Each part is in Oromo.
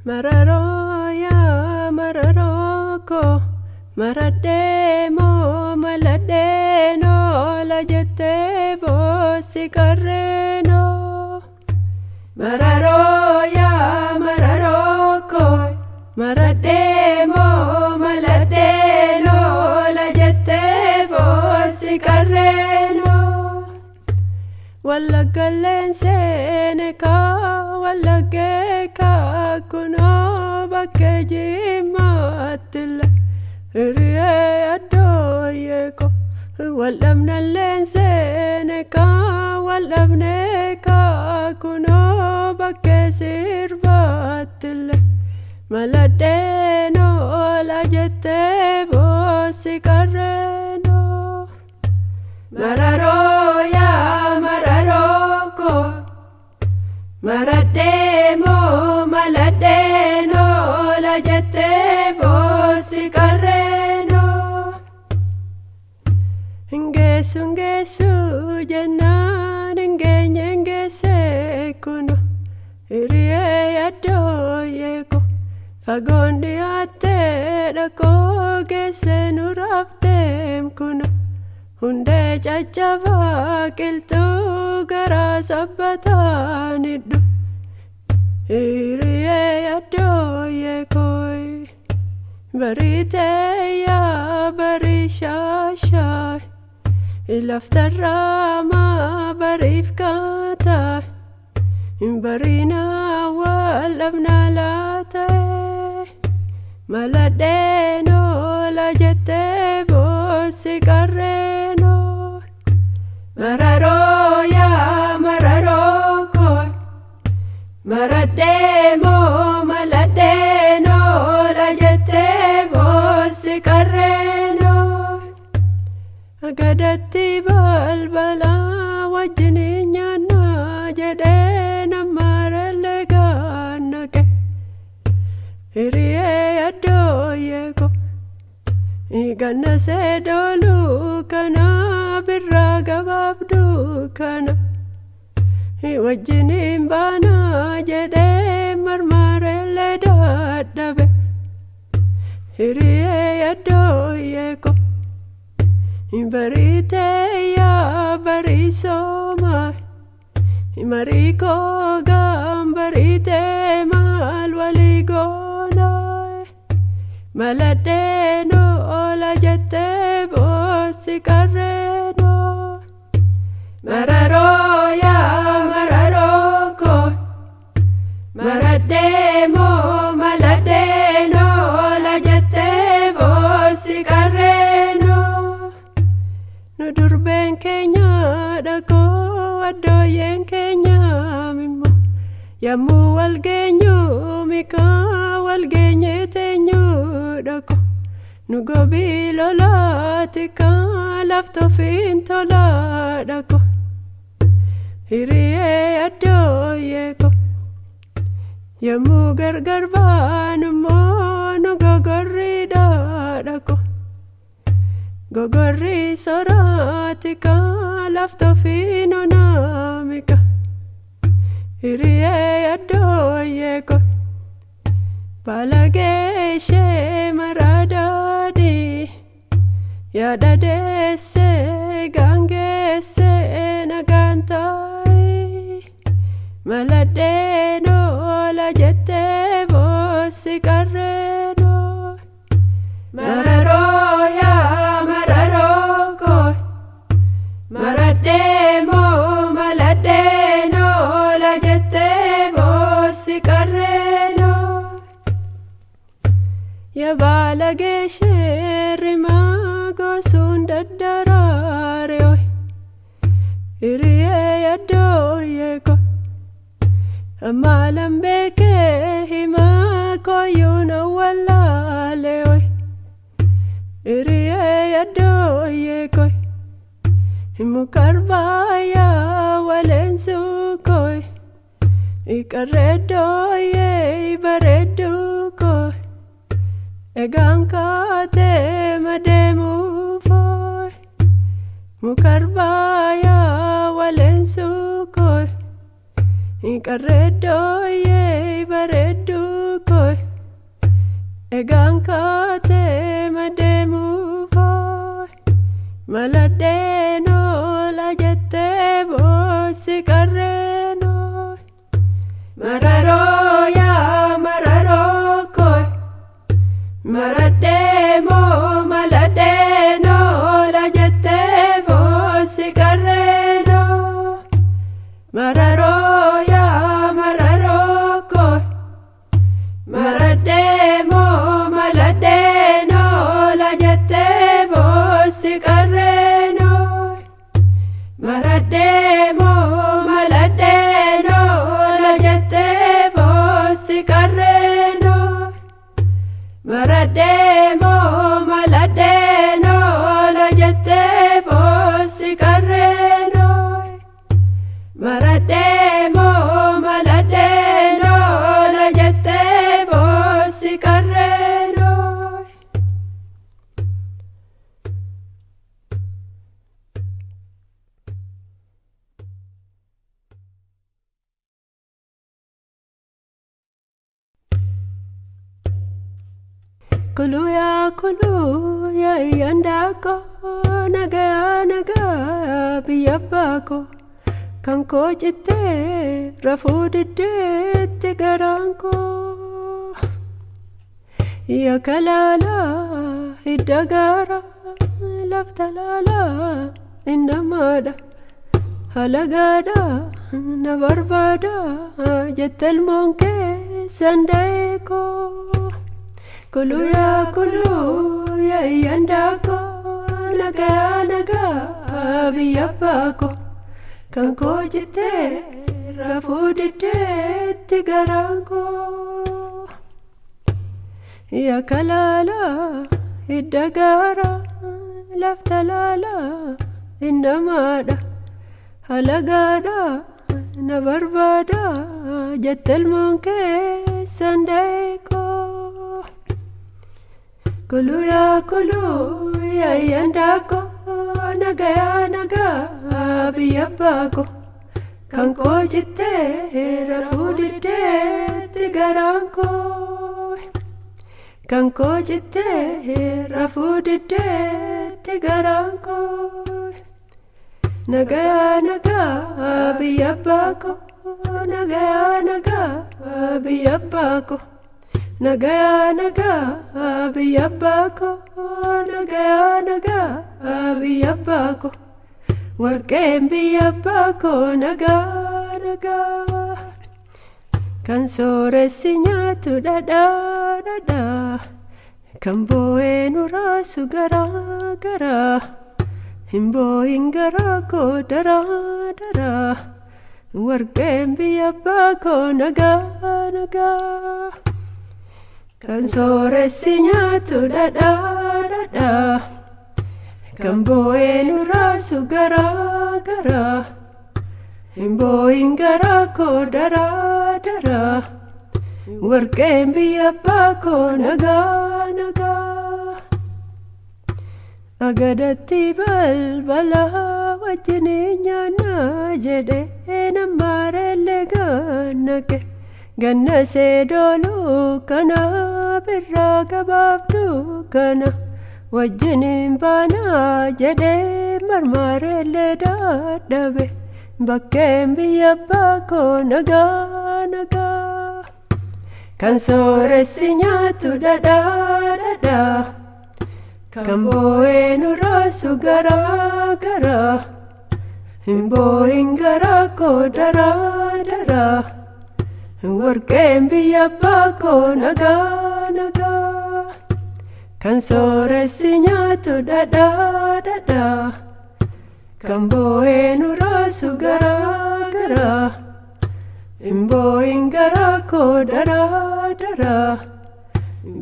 Mararo ya mararoko marademo maladeno la jette bossi carreno. Mararo ya mararoko marademo maladeno la jette bossi carreno. Walla galensene ka walla geka kuno bakke jimatilla riya adoyeko walla mnalensene ka walla mneka kuno bakke sirbatilla maladeno la jette bossi carreno. Mararo ya mararoko marademo maladeno la jette bossi carreno. Ngesu jennan ngese kuno iriye adoyeko fagondi ate dako gese nuraftem kuno. Hunde jajjaba qilxuu gara sabbataniddu hiriye adoye koi barite ya barishasha ilaftarama barif kata barina walabna lata maladeno la jette bossi carreno. Mararo ya mararoko marademo maladeno la jette bossi carreno. Agadatti balbala wajjini nyaanna jedhee namarallee gaannake hiriye adoyeko ganna seedolu kana birra gabaabdu kana wajjiniin baana jedhee marmarellee dadhabe hiriye adoyeko barite ya barisoma mariko gambarite mal waligona maladeno la jette bossi carreno. Mararo ya mararoko marademo maladeno la jette bossi carreno. Nudurben kenya dako adoyen kenya mimo yamu walgenyu mika walgenye tenyu dako nugobi lolatika lafto fintola dako hiriye adoyeko yamu gargar banumo nugogorri dako gogorri soratika lafto finonamika hiriye adoyeko Palageshe maradadi yadadese gangese nagantai maladeno la jette bossi carreno. Mararo ya mararoko marademo maladeno la jette bossi carreno. Ya balageshe rimago sundaddarare oi iriye adoyeko amalam beke hima koyuna wallale oi iriye adoyeko himukarbaya walensu koi ikaredoye baredu koi Egankate mademu foy mukarbaya walensu koy Inkaredo ye baredu ko egaan kaatee madeemuufooy maladheenoola jettee boossi qarreenooy mararoo yaa mararoo koy maradheemoo maladheenoola jettee boossi qarreenooy mararoo yaa mararoo koy maradheemoo maladheenoola jettee boossi qarreenooy maradheemoo maladheenoola jettee boossi qarreenooy maradheemoo maladheenoola jettee boossi qarreenooy maradheemoo maladheenoola jettee boossi qarreenooy. Kulu yaa iyandaako nagaa nagaa biyya baako kan koo cittee rafuu diddeetti garaan koo yaa kalaalaa hidda gaara lafta laalaa innamaadha halagaadha na barbaada jette ilmoon kee sanda'ee koo. Kulu yaa iyandaako nagaa nagaa biyya baako kan koo cittee rafuu diddeetti garaan koo yaa kalaalaa hidda gaara lafta laalaa innamaadha halagaadha na barbaada jette ilmoon kee sanda'ee koo. Kulu yaa iyandaako nagaa nagaa biyya baako kan koo cittee rafuu diddeetti garaan koo kan koo cittee rafuu diddeetti garaan koo nagaa nagaa biyya baako nagaa nagaa biyya baako nagaa nagaa biyya baako nagaa nagaa biyya baako warqeen biyya baako nagaa nagaa kan sooressi nyaatu dhadhaa dhadhaa kan boo'ee nu raasu garaa garaa hin boo'in garaa koo daraa daraa warqeen biyya baako nagaa nagaa. Kan sooressi nyaatu dhadhaa dhadhaa kan boo'ee nu raasu garaa garaa hin boo'in garaa koo daraa daraa warqeen biyya baako nagaa nagaa. Agadatti balbalaa wajjiniin nyaannaa jedhee namaareellee gannaqe ganna seedooluu kana birraa gabaabduu kana wajjiniin baanaa jedhee marmaareellee dadhabe bakkeen biyya baako nagaa nagaa. Kan sooressi nyaatu dhadhaa dhadhaa kan boo'ee nu raasu garaa garaa hin boo'in garaa koo daraa daraa warqeen biyya baako nagaa nagaa. Kan sooressi nyaatu dhadhaa dhadhaa kan boo'ee nu raasu garaa garaa hin boo'in garaa koo daraa daraa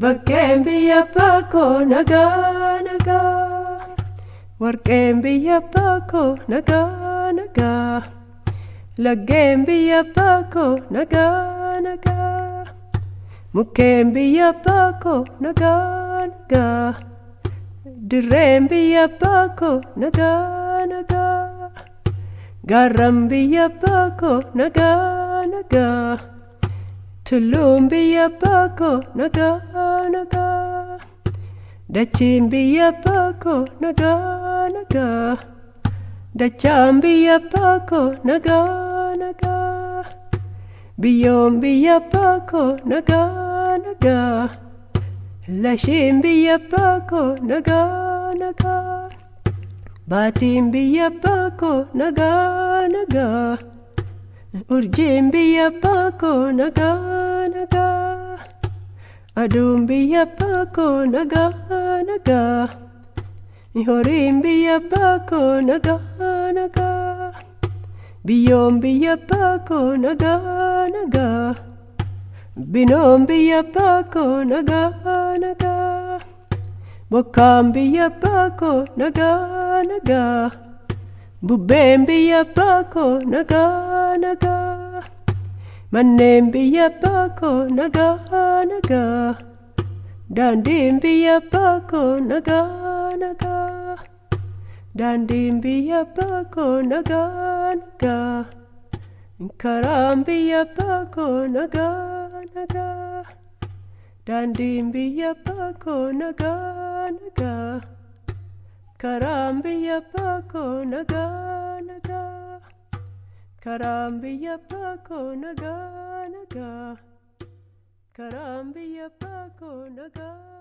bakkeen biyya baako nagaa nagaa warqeen biyya baako nagaa nagaa laggeen biyya baako nagaa nagaa mukkeen biyya baako nagaa nagaa dirreen biyya baako nagaa nagaa gaarran biyya baako nagaa nagaa tulluun biyya abbaa koo nagaa nagaa. Dachiin biyya abbaa koo nagaa nagaa. Dachaan biyya abbaa koo nagaa nagaa. Biyyoon biyya abbaa koo nagaa nagaa. Lashiin biyya abbaa koo nagaa nagaa. Baatiin biyya abbaa koo nagaa nagaa. Urjiin biyya abbaa koo nagaa nagaa. Aduun biyya abbaa koo nagaa nagaa. Horiin biyya abbaa koo nagaa nagaa. Biyyoon biyya abbaa koo nagaa nagaa. Binoon biyya abbaa koo nagaa nagaa. Bokkaan biyya abbaa koo nagaa nagaa. Bubbeen biyya abbaa koo nagaa nagaa. Manneen biyya abbaa koo nagaa nagaa. Daandiin biyya abbaa koo nagaa nagaa. Daandiin biyya abbaa koo nagaa nagaa. Karaan biyya abbaa koo nagaa nagaa. Daandiin biyya abbaa koo nagaa nagaa. Karaan biyya abbaa koo nagaa nagaa. Karaan biyya abbaa koo nagaa nagaa. Karaan biyya abbaa koo nagaa.